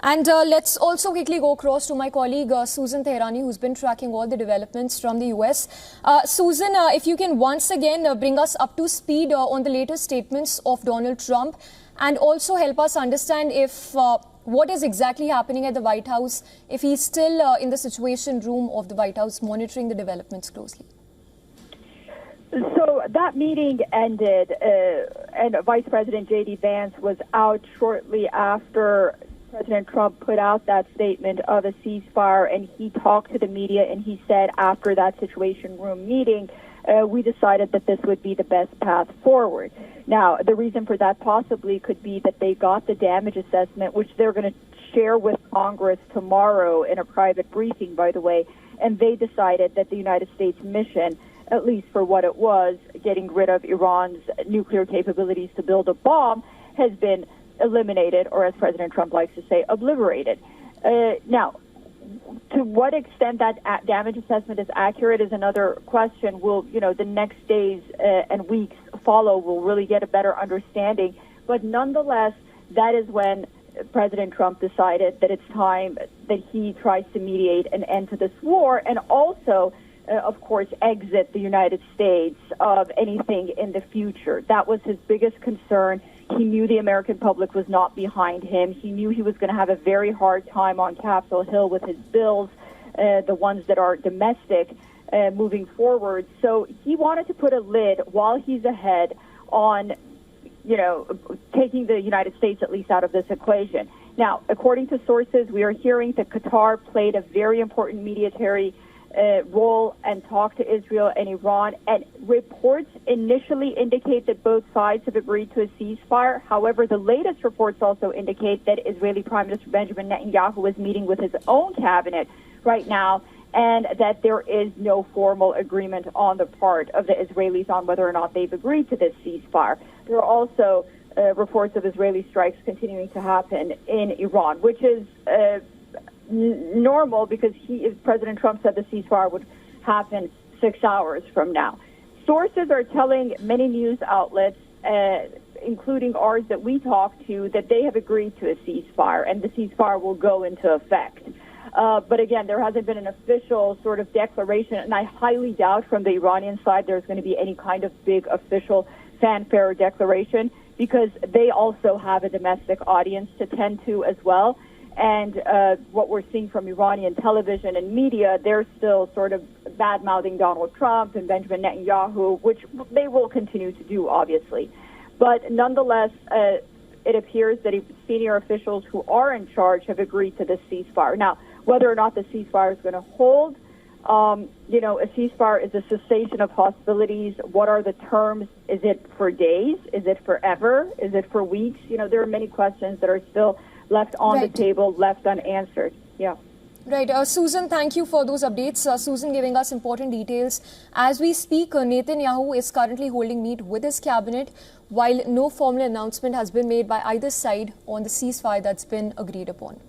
And let's also quickly go across to my colleague Susan Teherani, who's been tracking all the developments from the US. Susan, if you can once again bring us up to speed on the latest statements of Donald Trump, and also help us understand if what is exactly happening at the White House, if he's still in the Situation Room of the White House monitoring the developments closely. So that meeting ended, and Vice President J.D. Vance was out shortly after President Trump put out that statement of a ceasefire, and he talked to the media, and he said after that Situation Room meeting, we decided that this would be the best path forward. Now, the reason for that possibly could be that they got the damage assessment, which they're going to share with Congress tomorrow in a private briefing, by the way, and they decided that the United States mission, at least for what it was, getting rid of Iran's nuclear capabilities to build a bomb, has been eliminated, or as President Trump likes to say, obliterated. Now, to what extent that damage assessment is accurate is another question. Will, the next days and weeks follow, we'll really get a better understanding. But nonetheless, that is when President Trump decided that it's time that he tries to mediate an end to this war, and also of course, exit the United States of anything in the future. That was his biggest concern. He knew the American public was not behind him. He knew he was going to have a very hard time on Capitol Hill with his bills, the ones that are domestic, moving forward. So he wanted to put a lid while he's ahead on, taking the United States at least out of this equation. Now, according to sources, we are hearing that Qatar played a very important mediatory role and talk to Israel and Iran, and reports initially indicate that both sides have agreed to a ceasefire. However, the latest reports also indicate that Israeli Prime Minister Benjamin Netanyahu is meeting with his own cabinet right now, and that there is no formal agreement on the part of the Israelis on whether or not they've agreed to this ceasefire. There are also reports of Israeli strikes continuing to happen in Iran, which is normal because President Trump said the ceasefire would happen 6 hours from now. Sources are telling many news outlets, including ours that we talked to, that they have agreed to a ceasefire and the ceasefire will go into effect. But again, there hasn't been an official sort of declaration, and I highly doubt from the Iranian side there's going to be any kind of big official fanfare or declaration, because they also have a domestic audience to tend to as well. And what we're seeing from Iranian television and media, they're still sort of bad-mouthing Donald Trump and Benjamin Netanyahu, which they will continue to do, obviously. But nonetheless, it appears that senior officials who are in charge have agreed to this ceasefire. Now, whether or not the ceasefire is going to hold, a ceasefire is a cessation of hostilities. What are the terms? Is it for days? Is it forever? Is it for weeks? There are many questions that are still left on the table, left unanswered. Yeah. Right. Susan, thank you for those updates. Susan giving us important details. As we speak, Netanyahu is currently holding meet with his cabinet, while no formal announcement has been made by either side on the ceasefire that's been agreed upon.